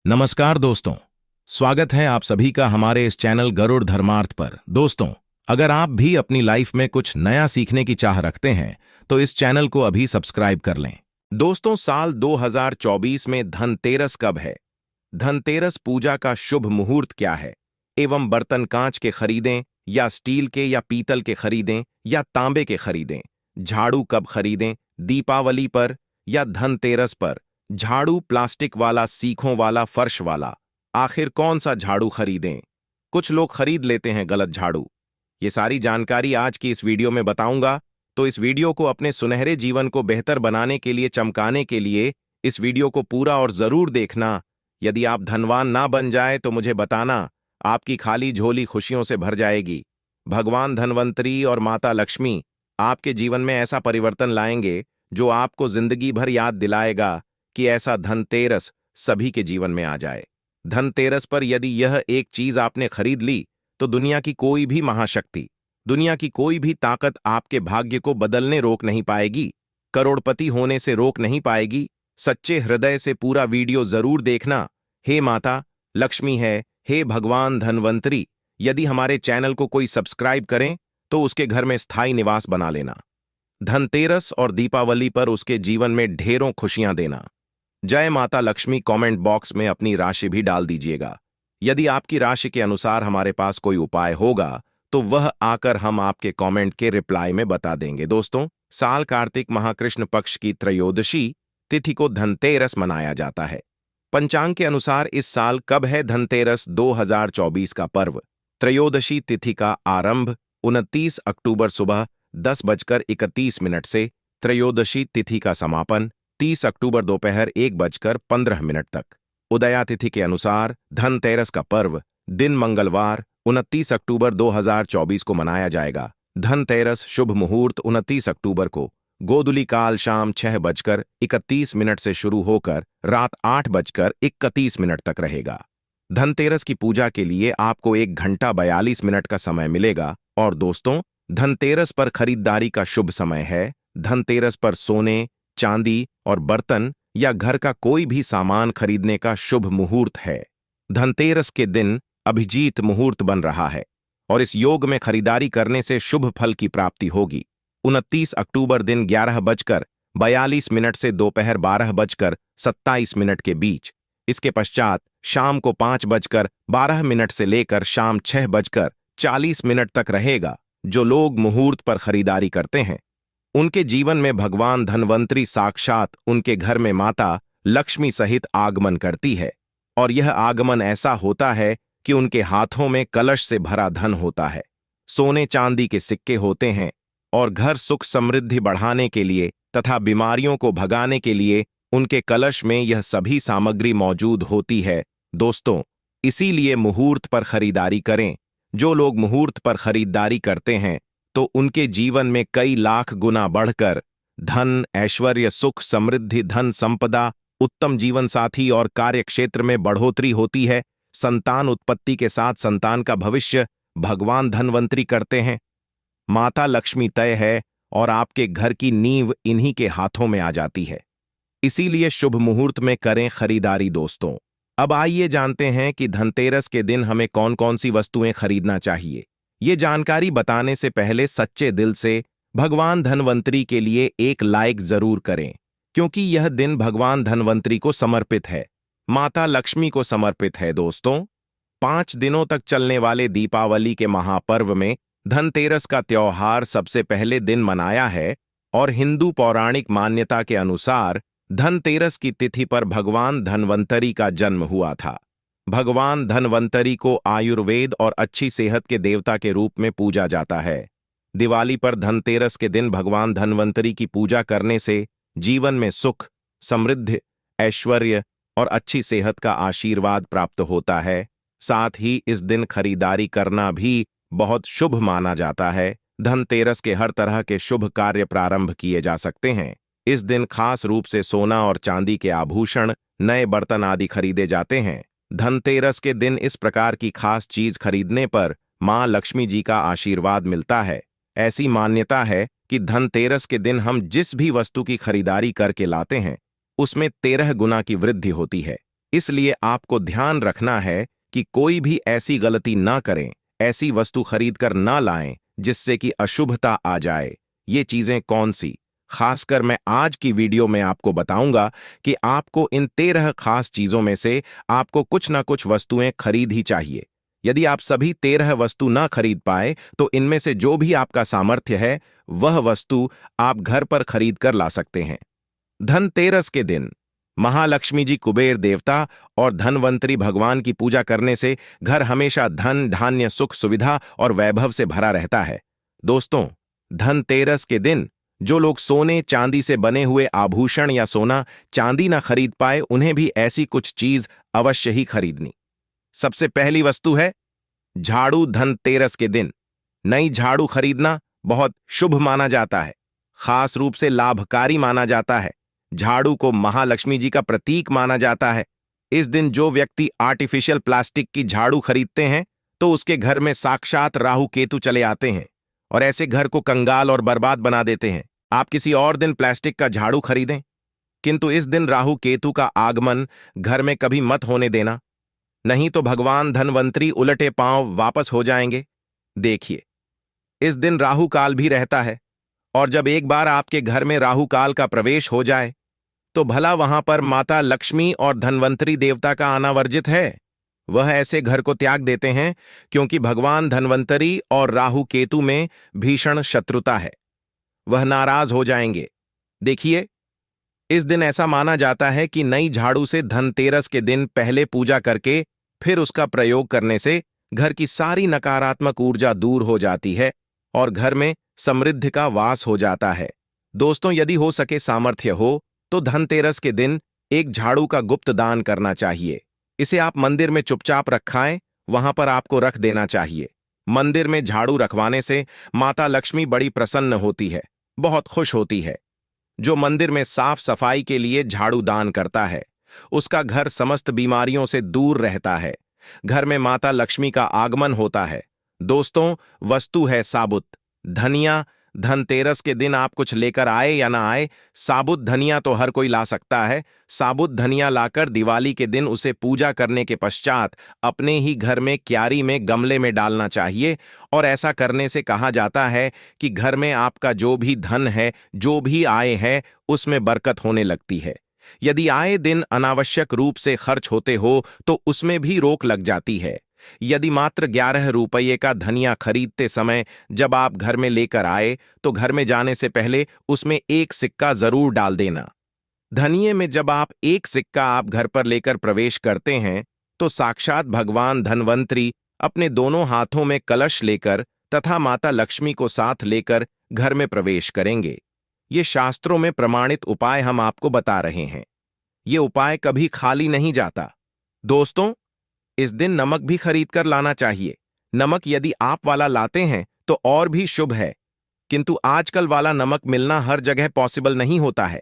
नमस्कार दोस्तों, स्वागत है आप सभी का हमारे इस चैनल गरुड़ धर्मार्थ पर। दोस्तों, अगर आप भी अपनी लाइफ में कुछ नया सीखने की चाह रखते हैं तो इस चैनल को अभी सब्सक्राइब कर लें। दोस्तों, साल 2024 में धनतेरस कब है? धनतेरस पूजा का शुभ मुहूर्त क्या है? एवं बर्तन कांच के खरीदें या स्टील के या पीतल के खरीदें या तांबे के खरीदें? झाड़ू कब खरीदें? दीपावली पर या धनतेरस पर? झाड़ू प्लास्टिक वाला, सीखों वाला, फर्श वाला? आखिर कौन सा झाड़ू खरीदें? कुछ लोग खरीद लेते हैं गलत झाड़ू। ये सारी जानकारी आज की इस वीडियो में बताऊंगा, तो इस वीडियो को अपने सुनहरे जीवन को बेहतर बनाने के लिए, चमकाने के लिए इस वीडियो को पूरा और जरूर देखना। यदि आप धनवान ना बन जाए तो मुझे बताना, आपकी खाली झोली खुशियों से भर जाएगी। भगवान धनवंतरी और माता लक्ष्मी आपके जीवन में ऐसा परिवर्तन लाएंगे जो आपको जिंदगी भर याद दिलाएगा कि ऐसा धनतेरस सभी के जीवन में आ जाए। धनतेरस पर यदि यह एक चीज आपने खरीद ली तो दुनिया की कोई भी महाशक्ति, दुनिया की कोई भी ताकत आपके भाग्य को बदलने रोक नहीं पाएगी, करोड़पति होने से रोक नहीं पाएगी। सच्चे हृदय से पूरा वीडियो जरूर देखना। हे माता लक्ष्मी है, हे भगवान धनवंतरी, यदि हमारे चैनल को कोई सब्सक्राइब करें तो उसके घर में स्थायी निवास बना लेना। धनतेरस और दीपावली पर उसके जीवन में ढेरों खुशियां देना। जय माता लक्ष्मी कमेंट बॉक्स में अपनी राशि भी डाल दीजिएगा। यदि आपकी राशि के अनुसार हमारे पास कोई उपाय होगा तो वह आकर हम आपके कमेंट के रिप्लाई में बता देंगे। दोस्तों, साल कार्तिक माह कृष्ण पक्ष की त्रयोदशी तिथि को धनतेरस मनाया जाता है। पंचांग के अनुसार इस साल कब है धनतेरस 2024 का पर्व? त्रयोदशी तिथि का आरंभ 29 अक्टूबर सुबह 10:31 से, त्रयोदशी तिथि का समापन 30 अक्टूबर दोपहर 1:15 तक। उदया तिथि के अनुसार धनतेरस का पर्व दिन मंगलवार 29 अक्टूबर 2024 को मनाया जाएगा। धनतेरस शुभ मुहूर्त 29 अक्टूबर को गोधूली काल शाम 6:31 से शुरू होकर रात 8:31 तक रहेगा। धनतेरस की पूजा के लिए आपको 1 घंटा 42 मिनट का समय मिलेगा। और दोस्तों, धनतेरस पर खरीदारी का शुभ समय है। धनतेरस पर सोने, चांदी और बर्तन या घर का कोई भी सामान खरीदने का शुभ मुहूर्त है। धनतेरस के दिन अभिजीत मुहूर्त बन रहा है और इस योग में खरीदारी करने से शुभ फल की प्राप्ति होगी। 29 अक्टूबर दिन 11:42 से दोपहर 12:27 के बीच। इसके पश्चात शाम को 5:12 से लेकर शाम 6:40 तक रहेगा। जो लोग मुहूर्त पर खरीदारी करते हैं उनके जीवन में भगवान धनवंतरी साक्षात उनके घर में माता लक्ष्मी सहित आगमन करती है। और यह आगमन ऐसा होता है कि उनके हाथों में कलश से भरा धन होता है, सोने चांदी के सिक्के होते हैं और घर सुख समृद्धि बढ़ाने के लिए तथा बीमारियों को भगाने के लिए उनके कलश में यह सभी सामग्री मौजूद होती है। दोस्तों, इसीलिए मुहूर्त पर खरीदारी करें। जो लोग मुहूर्त पर खरीदारी करते हैं तो उनके जीवन में कई लाख गुना बढ़कर धन, ऐश्वर्य, सुख, समृद्धि, धन संपदा, उत्तम जीवन साथी और कार्य क्षेत्र में बढ़ोतरी होती है। संतान उत्पत्ति के साथ संतान का भविष्य भगवान धनवंतरी करते हैं। माता लक्ष्मी तय है और आपके घर की नींव इन्हीं के हाथों में आ जाती है। इसीलिए शुभ मुहूर्त में करें खरीदारी। दोस्तों, अब आइए जानते हैं कि धनतेरस के दिन हमें कौन कौन सी वस्तुएं खरीदना चाहिए। ये जानकारी बताने से पहले सच्चे दिल से भगवान धनवंतरी के लिए एक लाइक जरूर करें, क्योंकि यह दिन भगवान धनवंतरी को समर्पित है, माता लक्ष्मी को समर्पित है। दोस्तों, 5 दिनों तक चलने वाले दीपावली के महापर्व में धनतेरस का त्योहार सबसे पहले दिन मनाया है और हिंदू पौराणिक मान्यता के अनुसार धनतेरस की तिथि पर भगवान धनवंतरी का जन्म हुआ था। भगवान धनवंतरी को आयुर्वेद और अच्छी सेहत के देवता के रूप में पूजा जाता है। दिवाली पर धनतेरस के दिन भगवान धनवंतरी की पूजा करने से जीवन में सुख, समृद्धि, ऐश्वर्य और अच्छी सेहत का आशीर्वाद प्राप्त होता है। साथ ही इस दिन खरीदारी करना भी बहुत शुभ माना जाता है। धनतेरस के हर तरह के शुभ कार्य प्रारंभ किए जा सकते हैं। इस दिन खास रूप से सोना और चांदी के आभूषण, नए बर्तन आदि खरीदे जाते हैं। धनतेरस के दिन इस प्रकार की खास चीज खरीदने पर मां लक्ष्मी जी का आशीर्वाद मिलता है। ऐसी मान्यता है कि धनतेरस के दिन हम जिस भी वस्तु की खरीदारी करके लाते हैं उसमें 13 गुना की वृद्धि होती है। इसलिए आपको ध्यान रखना है कि कोई भी ऐसी गलती ना करें, ऐसी वस्तु खरीद कर ना लाएं जिससे कि अशुभता आ जाए। ये चीजें कौन सी? खासकर मैं आज की वीडियो में आपको बताऊंगा कि आपको इन 13 खास चीजों में से आपको कुछ ना कुछ वस्तुएं खरीद ही चाहिए। यदि आप सभी 13 वस्तु ना खरीद पाए तो इनमें से जो भी आपका सामर्थ्य है वह वस्तु आप घर पर खरीद कर ला सकते हैं। धनतेरस के दिन महालक्ष्मी जी, कुबेर देवता और धनवंतरी भगवान की पूजा करने से घर हमेशा धन, धान्य, सुख, सुविधा और वैभव से भरा रहता है। दोस्तों, धनतेरस के दिन जो लोग सोने चांदी से बने हुए आभूषण या सोना चांदी ना खरीद पाए, उन्हें भी ऐसी कुछ चीज अवश्य ही खरीदनी। सबसे पहली वस्तु है झाड़ू। धनतेरस के दिन नई झाड़ू खरीदना बहुत शुभ माना जाता है, खास रूप से लाभकारी माना जाता है। झाड़ू को महालक्ष्मी जी का प्रतीक माना जाता है। इस दिन जो व्यक्ति आर्टिफिशियल प्लास्टिक की झाड़ू खरीदते हैं तो उसके घर में साक्षात राहु केतु चले आते हैं और ऐसे घर को कंगाल और बर्बाद बना देते हैं। आप किसी और दिन प्लास्टिक का झाड़ू खरीदें, किंतु इस दिन राहु केतु का आगमन घर में कभी मत होने देना, नहीं तो भगवान धनवंतरी उलटे पांव वापस हो जाएंगे। देखिए, इस दिन राहु काल भी रहता है और जब एक बार आपके घर में राहु काल का प्रवेश हो जाए तो भला वहां पर माता लक्ष्मी और धनवंतरी देवता का आना वर्जित है? वह ऐसे घर को त्याग देते हैं क्योंकि भगवान धनवंतरी और राहु केतु में भीषण शत्रुता है, वह नाराज हो जाएंगे। देखिए, इस दिन ऐसा माना जाता है कि नई झाड़ू से धनतेरस के दिन पहले पूजा करके फिर उसका प्रयोग करने से घर की सारी नकारात्मक ऊर्जा दूर हो जाती है और घर में समृद्धि का वास हो जाता है। दोस्तों, यदि हो सके, सामर्थ्य हो तो धनतेरस के दिन एक झाड़ू का गुप्त दान करना चाहिए। इसे आप मंदिर में चुपचाप रखाएं, वहां पर आपको रख देना चाहिए। मंदिर में झाड़ू रखवाने से माता लक्ष्मी बड़ी प्रसन्न होती है, बहुत खुश होती है। जो मंदिर में साफ सफाई के लिए झाड़ू दान करता है उसका घर समस्त बीमारियों से दूर रहता है, घर में माता लक्ष्मी का आगमन होता है। दोस्तों, वस्तु है साबुत धनिया। धनतेरस के दिन आप कुछ लेकर आए या ना आए, साबुत धनिया तो हर कोई ला सकता है। साबुत धनिया लाकर दिवाली के दिन उसे पूजा करने के पश्चात अपने ही घर में क्यारी में गमले में डालना चाहिए और ऐसा करने से कहा जाता है कि घर में आपका जो भी धन है, जो भी आय है, उसमें बरकत होने लगती है। यदि आए दिन अनावश्यक रूप से खर्च होते हो तो उसमें भी रोक लग जाती है। यदि मात्र 11 रुपये का धनिया खरीदते समय जब आप घर में लेकर आए तो घर में जाने से पहले उसमें एक सिक्का जरूर डाल देना। धनिये में जब आप एक सिक्का आप घर पर लेकर प्रवेश करते हैं तो साक्षात भगवान धनवंतरी अपने दोनों हाथों में कलश लेकर तथा माता लक्ष्मी को साथ लेकर घर में प्रवेश करेंगे। ये शास्त्रों में प्रमाणित उपाय हम आपको बता रहे हैं। ये उपाय कभी खाली नहीं जाता। दोस्तों, इस दिन नमक भी खरीद कर लाना चाहिए। नमक यदि आप वाला लाते हैं तो और भी शुभ है, किंतु आजकल वाला नमक मिलना हर जगह पॉसिबल नहीं होता है।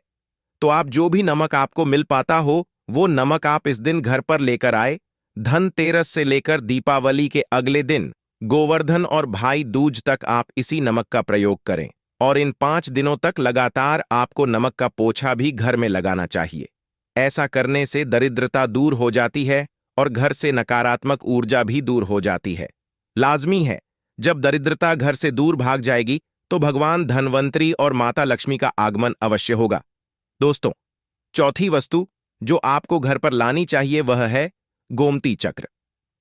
तो आप जो भी नमक आपको मिल पाता हो वो नमक आप इस दिन घर पर लेकर आए। धनतेरस से लेकर दीपावली के अगले दिन गोवर्धन और भाई दूज तक आप इसी नमक का प्रयोग करें और इन 5 दिनों तक लगातार आपको नमक का पोछा भी घर में लगाना चाहिए। ऐसा करने से दरिद्रता दूर हो जाती है और घर से नकारात्मक ऊर्जा भी दूर हो जाती है। लाजमी है, जब दरिद्रता घर से दूर भाग जाएगी तो भगवान धनवंतरी और माता लक्ष्मी का आगमन अवश्य होगा। दोस्तों, चौथी वस्तु जो आपको घर पर लानी चाहिए वह है गोमती चक्र।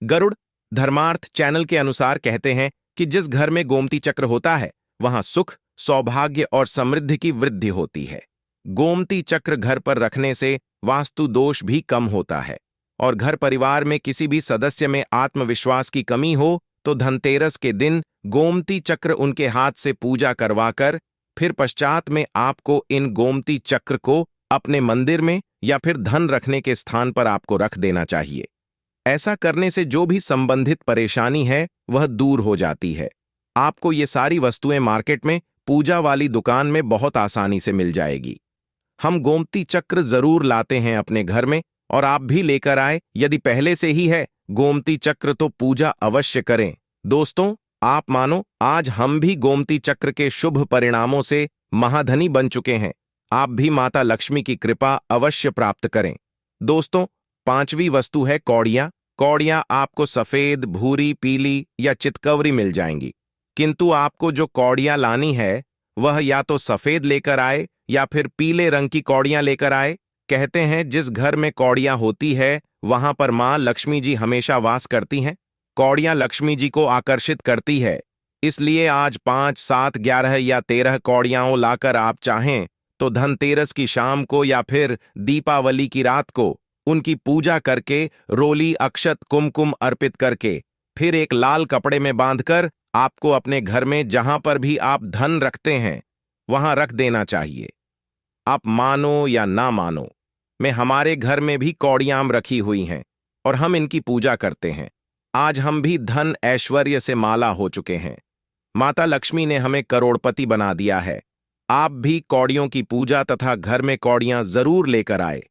गरुड़ धर्मार्थ चैनल के अनुसार कहते हैं कि जिस घर में गोमती चक्र होता है वहां सुख, सौभाग्य और समृद्धि की वृद्धि होती है। गोमती चक्र घर पर रखने से वास्तु दोष भी कम होता है और घर परिवार में किसी भी सदस्य में आत्मविश्वास की कमी हो तो धनतेरस के दिन गोमती चक्र उनके हाथ से पूजा करवाकर फिर पश्चात में आपको इन गोमती चक्र को अपने मंदिर में या फिर धन रखने के स्थान पर आपको रख देना चाहिए। ऐसा करने से जो भी संबंधित परेशानी है वह दूर हो जाती है। आपको ये सारी वस्तुएं मार्केट में पूजा वाली दुकान में बहुत आसानी से मिल जाएगी। हम गोमती चक्र जरूर लाते हैं अपने घर में और आप भी लेकर आए। यदि पहले से ही है गोमती चक्र तो पूजा अवश्य करें। दोस्तों, आप मानो आज हम भी गोमती चक्र के शुभ परिणामों से महाधनी बन चुके हैं। आप भी माता लक्ष्मी की कृपा अवश्य प्राप्त करें। दोस्तों, पांचवी वस्तु है कौड़ियां। कौड़ियां आपको सफेद, भूरी, पीली या चितकवरी मिल जाएंगी, किंतु आपको जो कौड़ियां लानी है वह या तो सफेद लेकर आए या फिर पीले रंग की कौड़ियां लेकर आए। कहते हैं जिस घर में कौड़ियां होती है वहां पर मां लक्ष्मी जी हमेशा वास करती हैं। कौड़ियां लक्ष्मी जी को आकर्षित करती है, इसलिए आज 5, 7, 11 या 13 कौड़ियां लाकर आप चाहें तो धनतेरस की शाम को या फिर दीपावली की रात को उनकी पूजा करके, रोली, अक्षत, कुमकुम अर्पित करके, फिर एक लाल कपड़े में बांधकर आपको अपने घर में जहां पर भी आप धन रखते हैं वहां रख देना चाहिए। आप मानो या ना मानो, मैं हमारे घर में भी कौड़ियां रखी हुई हैं और हम इनकी पूजा करते हैं। आज हम भी धन ऐश्वर्य से माला हो चुके हैं। माता लक्ष्मी ने हमें करोड़पति बना दिया है। आप भी कौड़ियों की पूजा तथा घर में कौड़ियां जरूर लेकर आए।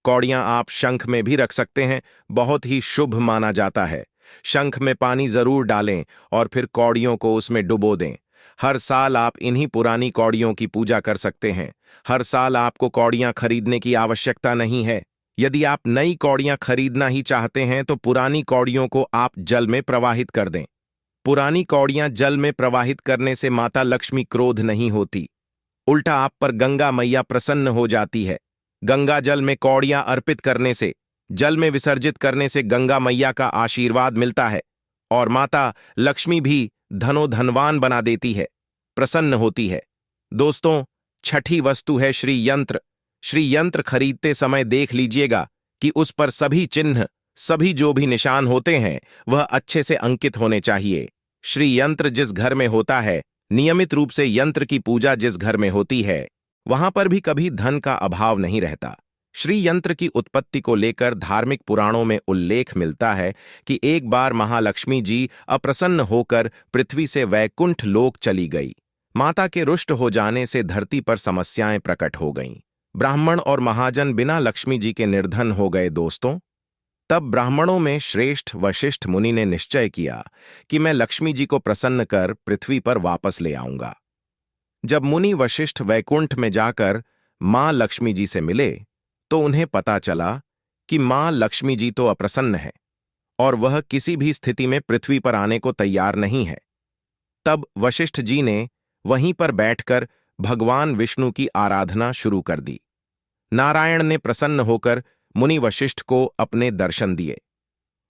कौड़ियां आप शंख में भी रख सकते हैं, बहुत ही शुभ माना जाता है। शंख में पानी जरूर डालें और फिर कौड़ियों को उसमें डुबो दें। हर साल आप इन्हीं पुरानी कौड़ियों की पूजा कर सकते हैं। हर साल आपको कौड़ियां खरीदने की आवश्यकता नहीं है। यदि आप नई कौड़ियां खरीदना ही चाहते हैं तो पुरानी कौड़ियों को आप जल में प्रवाहित कर दें। पुरानी कौड़ियां जल में प्रवाहित करने से माता लक्ष्मी क्रोध नहीं होती, उल्टा आप पर गंगा मैया प्रसन्न हो जाती है। गंगा जल में कौड़ियां अर्पित करने से, जल में विसर्जित करने से गंगा मैया का आशीर्वाद मिलता है और माता लक्ष्मी भी धनवान बना देती है, प्रसन्न होती है। दोस्तों, छठी वस्तु है श्री यंत्र। श्री यंत्र खरीदते समय देख लीजिएगा कि उस पर सभी चिन्ह, सभी जो भी निशान होते हैं वह अच्छे से अंकित होने चाहिए। श्री यंत्र जिस घर में होता है, नियमित रूप से यंत्र की पूजा जिस घर में होती है, वहां पर भी कभी धन का अभाव नहीं रहता। श्री यंत्र की उत्पत्ति को लेकर धार्मिक पुराणों में उल्लेख मिलता है कि एक बार महालक्ष्मी जी अप्रसन्न होकर पृथ्वी से वैकुंठ लोक चली गई। माता के रुष्ट हो जाने से धरती पर समस्याएं प्रकट हो गईं। ब्राह्मण और महाजन बिना लक्ष्मी जी के निर्धन हो गए। दोस्तों, तब ब्राह्मणों में श्रेष्ठ वशिष्ठ मुनि ने निश्चय किया कि मैं लक्ष्मी जी को प्रसन्न कर पृथ्वी पर वापस ले आऊंगा। जब मुनि वशिष्ठ वैकुंठ में जाकर मां लक्ष्मी जी से मिले तो उन्हें पता चला कि मां लक्ष्मी जी तो अप्रसन्न है और वह किसी भी स्थिति में पृथ्वी पर आने को तैयार नहीं है। तब वशिष्ठ जी ने वहीं पर बैठकर भगवान विष्णु की आराधना शुरू कर दी। नारायण ने प्रसन्न होकर मुनि वशिष्ठ को अपने दर्शन दिए।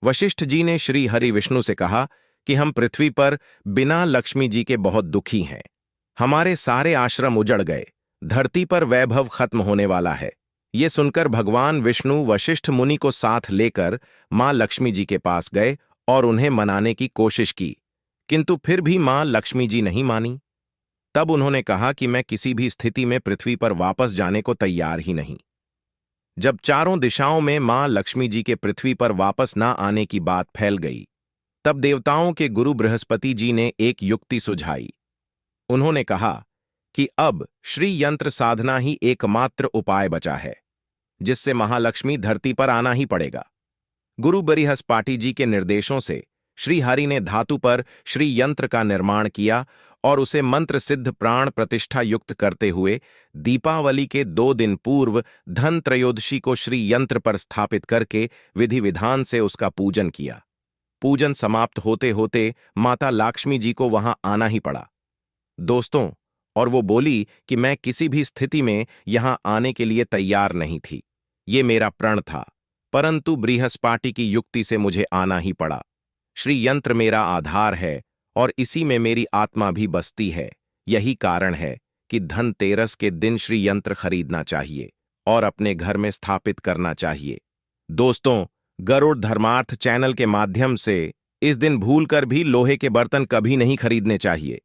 वशिष्ठ जी ने श्री हरि विष्णु से कहा कि हम पृथ्वी पर बिना लक्ष्मी जी के बहुत दुखी हैं। हमारे सारे आश्रम उजड़ गए, धरती पर वैभव खत्म होने वाला है। ये सुनकर भगवान विष्णु वशिष्ठ मुनि को साथ लेकर मां लक्ष्मी जी के पास गए और उन्हें मनाने की कोशिश की, किंतु फिर भी मां लक्ष्मी जी नहीं मानी। तब उन्होंने कहा कि मैं किसी भी स्थिति में पृथ्वी पर वापस जाने को तैयार ही नहीं। जब चारों दिशाओं में मां लक्ष्मी जी के पृथ्वी पर वापस ना आने की बात फैल गई, तब देवताओं के गुरु बृहस्पति जी ने एक युक्ति सुझाई। उन्होंने कहा कि अब श्री यंत्र साधना ही एकमात्र उपाय बचा है, जिससे महालक्ष्मी धरती पर आना ही पड़ेगा। गुरु बृहस्पति जी के निर्देशों से श्री हरि ने धातु पर श्री यंत्र का निर्माण किया और उसे मंत्र सिद्ध प्राण प्रतिष्ठा युक्त करते हुए दीपावली के 2 दिन पूर्व धन त्रयोदशी को श्री यंत्र पर स्थापित करके विधि विधान से उसका पूजन किया। पूजन समाप्त होते होते माता लक्ष्मी जी को वहां आना ही पड़ा। दोस्तों, और वो बोली कि मैं किसी भी स्थिति में यहां आने के लिए तैयार नहीं थी। ये मेरा प्रण था, परंतु बृहस्पति की युक्ति से मुझे आना ही पड़ा। श्री यंत्र मेरा आधार है और इसी में मेरी आत्मा भी बसती है। यही कारण है कि धनतेरस के दिन श्री यंत्र खरीदना चाहिए और अपने घर में स्थापित करना चाहिए। दोस्तों, गरुड़ धर्मार्थ चैनल के माध्यम से इस दिन भूलकर भी लोहे के बर्तन कभी नहीं खरीदने चाहिए।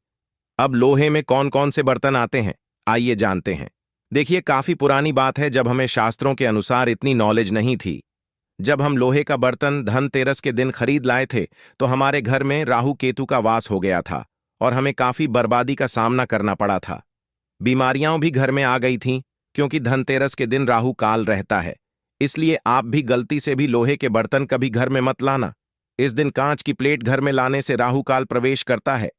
अब लोहे में कौन कौन से बर्तन आते हैं, आइए जानते हैं। देखिए, काफी पुरानी बात है जब हमें शास्त्रों के अनुसार इतनी नॉलेज नहीं थी। जब हम लोहे का बर्तन धनतेरस के दिन खरीद लाए थे तो हमारे घर में राहु केतु का वास हो गया था और हमें काफी बर्बादी का सामना करना पड़ा था। बीमारियां भी घर में आ गई थीं क्योंकि धनतेरस के दिन राहु काल रहता है। इसलिए आप भी गलती से भी लोहे के बर्तन कभी घर में मत लाना। इस दिन कांच की प्लेट घर में लाने से राहु काल प्रवेश करता है।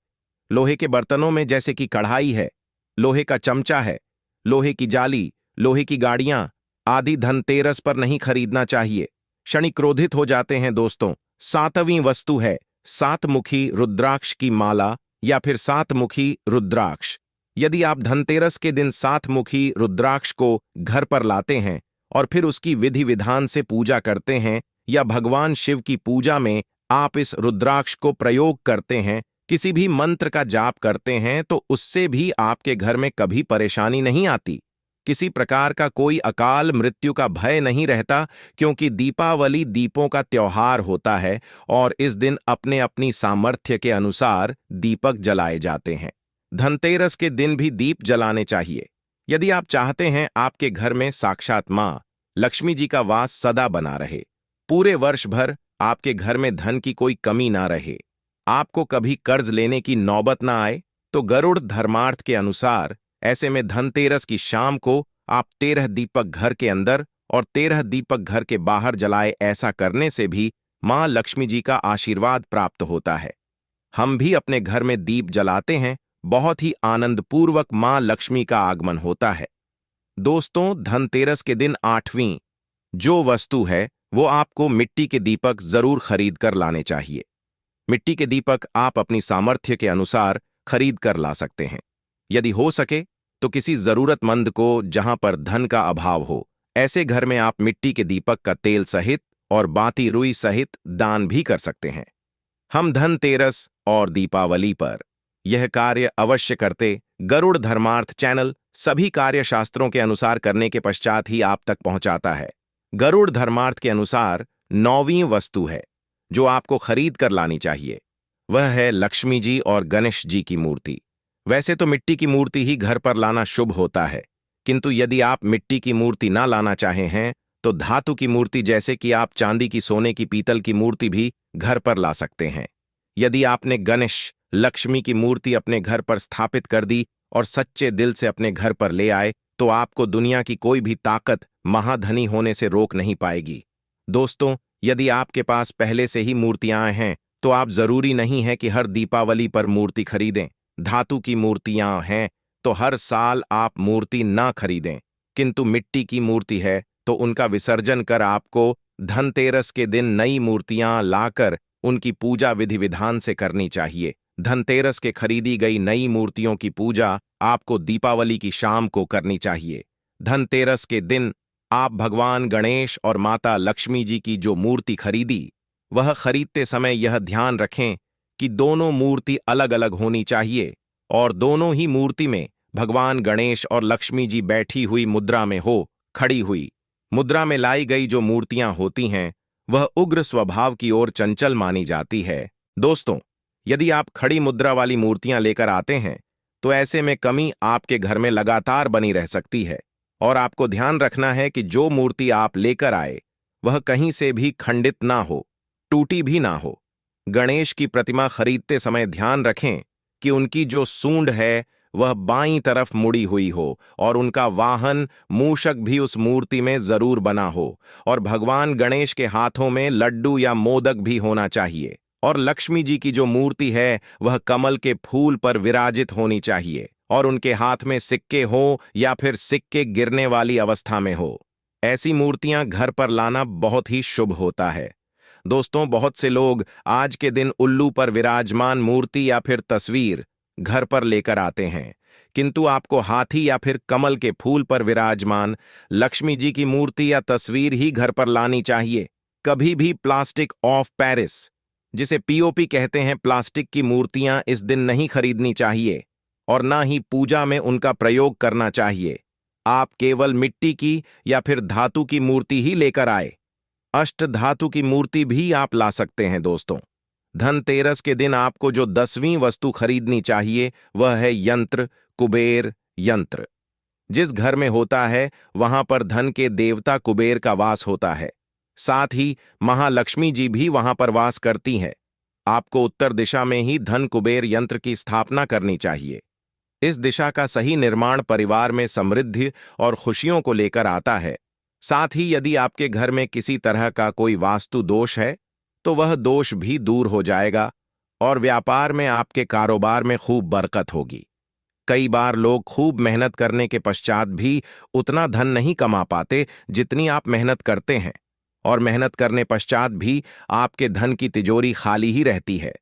लोहे के बर्तनों में जैसे कि कढ़ाई है, लोहे का चमचा है, लोहे की जाली, लोहे की गाड़ियां आदि धनतेरस पर नहीं खरीदना चाहिए। क्षणिक क्रोधित हो जाते हैं दोस्तों। सातवीं वस्तु है सातमुखी रुद्राक्ष की माला या फिर सातमुखी रुद्राक्ष। यदि आप धनतेरस के दिन सातमुखी रुद्राक्ष को घर पर लाते हैं और फिर उसकी विधि विधान से पूजा करते हैं या भगवान शिव की पूजा में आप इस रुद्राक्ष को प्रयोग करते हैं, किसी भी मंत्र का जाप करते हैं, तो उससे भी आपके घर में कभी परेशानी नहीं आती। किसी प्रकार का कोई अकाल मृत्यु का भय नहीं रहता, क्योंकि दीपावली दीपों का त्योहार होता है और इस दिन अपने अपनी सामर्थ्य के अनुसार दीपक जलाए जाते हैं। धनतेरस के दिन भी दीप जलाने चाहिए। यदि आप चाहते हैं आपके घर में साक्षात मां लक्ष्मी जी का वास सदा बना रहे, पूरे वर्ष भर आपके घर में धन की कोई कमी ना रहे, आपको कभी कर्ज लेने की नौबत ना आए, तो गरुड़ धर्मार्थ के अनुसार ऐसे में धनतेरस की शाम को आप 13 दीपक घर के अंदर और 13 दीपक घर के बाहर जलाए। ऐसा करने से भी मां लक्ष्मी जी का आशीर्वाद प्राप्त होता है। हम भी अपने घर में दीप जलाते हैं, बहुत ही आनंदपूर्वक मां लक्ष्मी का आगमन होता है। दोस्तों, धनतेरस के दिन 8वीं जो वस्तु है वो आपको मिट्टी के दीपक जरूर खरीद कर लाने चाहिए। मिट्टी के दीपक आप अपनी सामर्थ्य के अनुसार खरीद कर ला सकते हैं। यदि हो सके तो किसी जरूरतमंद को जहां पर धन का अभाव हो, ऐसे घर में आप मिट्टी के दीपक का तेल सहित और बाती रुई सहित दान भी कर सकते हैं। हम धनतेरस और दीपावली पर यह कार्य अवश्य करते। गरुड़ धर्मार्थ चैनल सभी कार्य शास्त्रों के अनुसार करने के पश्चात ही आप तक पहुंचाता है। गरुड़ धर्मार्थ के अनुसार 9वीं वस्तु है जो आपको खरीद कर लानी चाहिए, वह है लक्ष्मी जी और गणेश जी की मूर्ति। वैसे तो मिट्टी की मूर्ति ही घर पर लाना शुभ होता है, किंतु यदि आप मिट्टी की मूर्ति ना लाना चाहे हैं तो धातु की मूर्ति, जैसे कि आप चांदी की, सोने की, पीतल की मूर्ति भी घर पर ला सकते हैं। यदि आपने गणेश लक्ष्मी की मूर्ति अपने घर पर स्थापित कर दी और सच्चे दिल से अपने घर पर ले आए, तो आपको दुनिया की कोई भी ताकत महाधनी होने से रोक नहीं पाएगी। दोस्तों, यदि आपके पास पहले से ही मूर्तियां हैं तो आप जरूरी नहीं है कि हर दीपावली पर मूर्ति खरीदें। धातु की मूर्तियां हैं तो हर साल आप मूर्ति ना खरीदें, किंतु मिट्टी की मूर्ति है तो उनका विसर्जन कर आपको धनतेरस के दिन नई मूर्तियां लाकर उनकी पूजा विधि विधान से करनी चाहिए। धनतेरस के खरीदी गई नई मूर्तियों की पूजा आपको दीपावली की शाम को करनी चाहिए। धनतेरस के दिन आप भगवान गणेश और माता लक्ष्मी जी की जो मूर्ति खरीदी, वह खरीदते समय यह ध्यान रखें कि दोनों मूर्ति अलग अलग होनी चाहिए और दोनों ही मूर्ति में भगवान गणेश और लक्ष्मी जी बैठी हुई मुद्रा में हो। खड़ी हुई मुद्रा में लाई गई जो मूर्तियां होती हैं वह उग्र स्वभाव की ओर चंचल मानी जाती है। दोस्तों, यदि आप खड़ी मुद्रा वाली मूर्तियां लेकर आते हैं तो ऐसे में कमी आपके घर में लगातार बनी रह सकती है और आपको ध्यान रखना है कि जो मूर्ति आप लेकर आए वह कहीं से भी खंडित ना हो, टूटी भी ना हो। गणेश की प्रतिमा खरीदते समय ध्यान रखें कि उनकी जो सूंड है वह बाईं तरफ मुड़ी हुई हो और उनका वाहन मूषक भी उस मूर्ति में जरूर बना हो और भगवान गणेश के हाथों में लड्डू या मोदक भी होना चाहिए और लक्ष्मी जी की जो मूर्ति है वह कमल के फूल पर विराजित होनी चाहिए और उनके हाथ में सिक्के हो या फिर सिक्के गिरने वाली अवस्था में हो। ऐसी मूर्तियां घर पर लाना बहुत ही शुभ होता है। दोस्तों, बहुत से लोग आज के दिन उल्लू पर विराजमान मूर्ति या फिर तस्वीर घर पर लेकर आते हैं, किंतु आपको हाथी या फिर कमल के फूल पर विराजमान लक्ष्मी जी की मूर्ति या तस्वीर ही घर पर लानी चाहिए। कभी भी प्लास्टिक ऑफ पेरिस, जिसे पीओपी कहते हैं, प्लास्टिक की मूर्तियां इस दिन नहीं खरीदनी चाहिए और ना ही पूजा में उनका प्रयोग करना चाहिए। आप केवल मिट्टी की या फिर धातु की मूर्ति ही लेकर आए। अष्ट धातु की मूर्ति भी आप ला सकते हैं। दोस्तों, धनतेरस के दिन आपको जो 10वीं वस्तु खरीदनी चाहिए वह है यंत्र, कुबेर यंत्र। जिस घर में होता है वहां पर धन के देवता कुबेर का वास होता है, साथ ही महालक्ष्मी जी भी वहां पर वास करती हैं। आपको उत्तर दिशा में ही धन कुबेर यंत्र की स्थापना करनी चाहिए। इस दिशा का सही निर्माण परिवार में समृद्धि और खुशियों को लेकर आता है। साथ ही यदि आपके घर में किसी तरह का कोई वास्तु दोष है तो वह दोष भी दूर हो जाएगा और व्यापार में आपके कारोबार में खूब बरकत होगी। कई बार लोग खूब मेहनत करने के पश्चात भी उतना धन नहीं कमा पाते जितनी आप मेहनत करते हैं और मेहनत करने पश्चात भी आपके धन की तिजोरी खाली ही रहती है,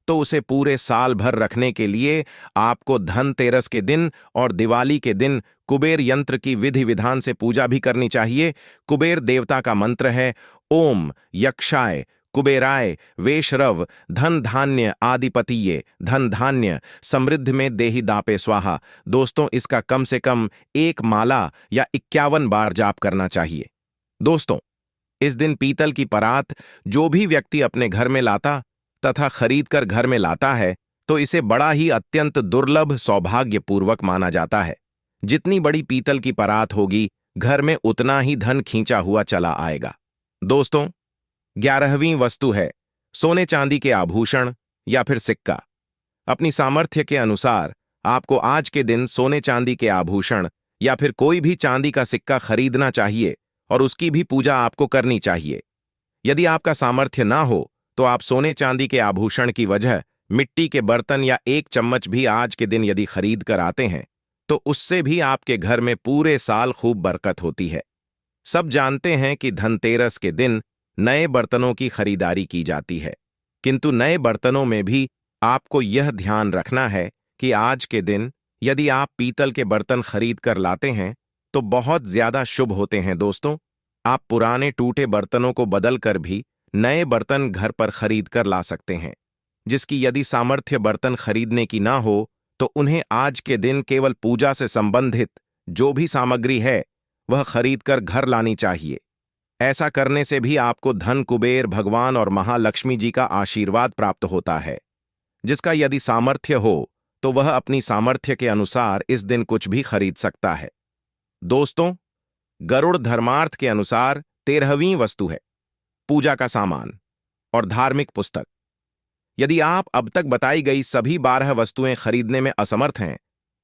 तो उसे पूरे साल भर रखने के लिए आपको धनतेरस के दिन और दिवाली के दिन कुबेर यंत्र की विधि विधान से पूजा भी करनी चाहिए। कुबेर देवता का मंत्र है ओम यक्षाय कुबेराय वेशरव धन धान्य आदिपतिये धन धान्य समृद्ध में देहि दापे स्वाहा। दोस्तों, इसका कम से कम एक माला या 51 बार जाप करना चाहिए। दोस्तों, इस दिन पीतल की परात जो भी व्यक्ति अपने घर में लाता तथा खरीद कर घर में लाता है, तो इसे बड़ा ही अत्यंत दुर्लभ सौभाग्यपूर्वक माना जाता है। जितनी बड़ी पीतल की परात होगी, घर में उतना ही धन खींचा हुआ चला आएगा। दोस्तों, 11वीं वस्तु है सोने चांदी के आभूषण या फिर सिक्का। अपनी सामर्थ्य के अनुसार आपको आज के दिन सोने चांदी के आभूषण या फिर कोई भी चांदी का सिक्का खरीदना चाहिए और उसकी भी पूजा आपको करनी चाहिए। यदि आपका सामर्थ्य ना हो तो आप सोने चांदी के आभूषण की वजह मिट्टी के बर्तन या 1 चम्मच भी आज के दिन यदि खरीद कर आते हैं, तो उससे भी आपके घर में पूरे साल खूब बरकत होती है। सब जानते हैं कि धनतेरस के दिन नए बर्तनों की खरीदारी की जाती है, किंतु नए बर्तनों में भी आपको यह ध्यान रखना है कि आज के दिन यदि आप पीतल के बर्तन खरीद कर लाते हैं तो बहुत ज्यादा शुभ होते हैं। दोस्तों, आप पुराने टूटे बर्तनों को बदल कर भी नए बर्तन घर पर खरीद कर ला सकते हैं। जिसकी यदि सामर्थ्य बर्तन खरीदने की ना हो तो उन्हें आज के दिन केवल पूजा से संबंधित जो भी सामग्री है वह खरीद कर घर लानी चाहिए। ऐसा करने से भी आपको धन कुबेर भगवान और महालक्ष्मी जी का आशीर्वाद प्राप्त होता है। जिसका यदि सामर्थ्य हो तो वह अपनी सामर्थ्य के अनुसार इस दिन कुछ भी खरीद सकता है। दोस्तों, गरुड़ धर्मार्थ के अनुसार 13वीं वस्तु है पूजा का सामान और धार्मिक पुस्तक। यदि आप अब तक बताई गई सभी 12 वस्तुएं खरीदने में असमर्थ हैं,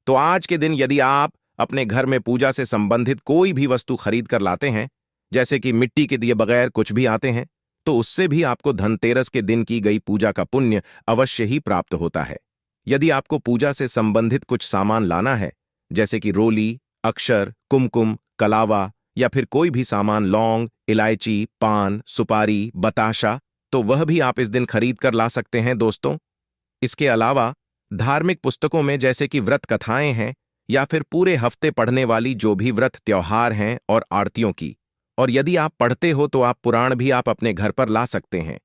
तो आज के दिन यदि आप अपने घर में पूजा से संबंधित कोई भी वस्तु खरीद कर लाते हैं, जैसे कि मिट्टी के दिए बगैर कुछ भी आते हैं, तो उससे भी आपको धनतेरस के दिन की गई पूजा का पुण्य अवश्य ही प्राप्त होता है। यदि आपको पूजा से संबंधित कुछ सामान लाना है, जैसे कि रोली, अक्षर, कुमकुम, कलावा या फिर कोई भी सामान, लौंग, इलायची, पान, सुपारी, बताशा, तो वह भी आप इस दिन खरीद कर ला सकते हैं। दोस्तों, इसके अलावा धार्मिक पुस्तकों में जैसे कि व्रत कथाएं हैं या फिर पूरे हफ्ते पढ़ने वाली जो भी व्रत त्योहार हैं और आरतियों की, और यदि आप पढ़ते हो तो आप पुराण भी आप अपने घर पर ला सकते हैं।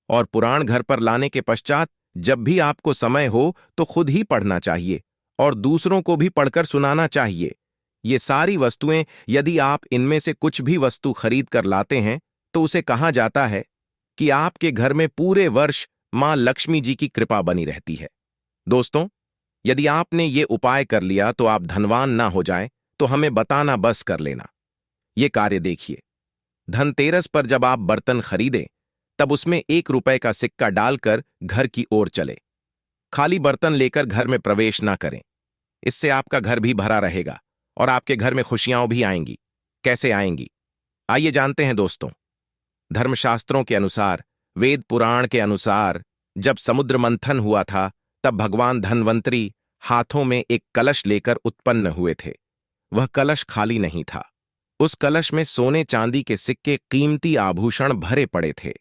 और पुराण घर पर लाने के पश्चात जब भी आपको समय हो तो खुद ही पढ़ना चाहिए और दूसरों को भी पढ़कर सुनाना चाहिए। ये सारी वस्तुएं यदि आप इनमें से कुछ भी वस्तु खरीद कर लाते हैं तो उसे कहा जाता है कि आपके घर में पूरे वर्ष मां लक्ष्मी जी की कृपा बनी रहती है। दोस्तों, यदि आपने ये उपाय कर लिया तो आप धनवान ना हो जाएं तो हमें बताना बस कर लेना। ये कार्य देखिए, धनतेरस पर जब आप बर्तन खरीदें तब उसमें 1 रुपए का सिक्का डालकर घर की ओर चले। खाली बर्तन लेकर घर में प्रवेश ना करें। इससे आपका घर भी भरा रहेगा और आपके घर में खुशियां भी आएंगी। कैसे आएंगी, आइए जानते हैं। दोस्तों, धर्मशास्त्रों के अनुसार, वेद पुराण के अनुसार, जब समुद्र मंथन हुआ था तब भगवान धन्वंतरी हाथों में एक कलश लेकर उत्पन्न हुए थे। वह कलश खाली नहीं था। उस कलश में सोने चांदी के सिक्के, कीमती आभूषण भरे पड़े थे।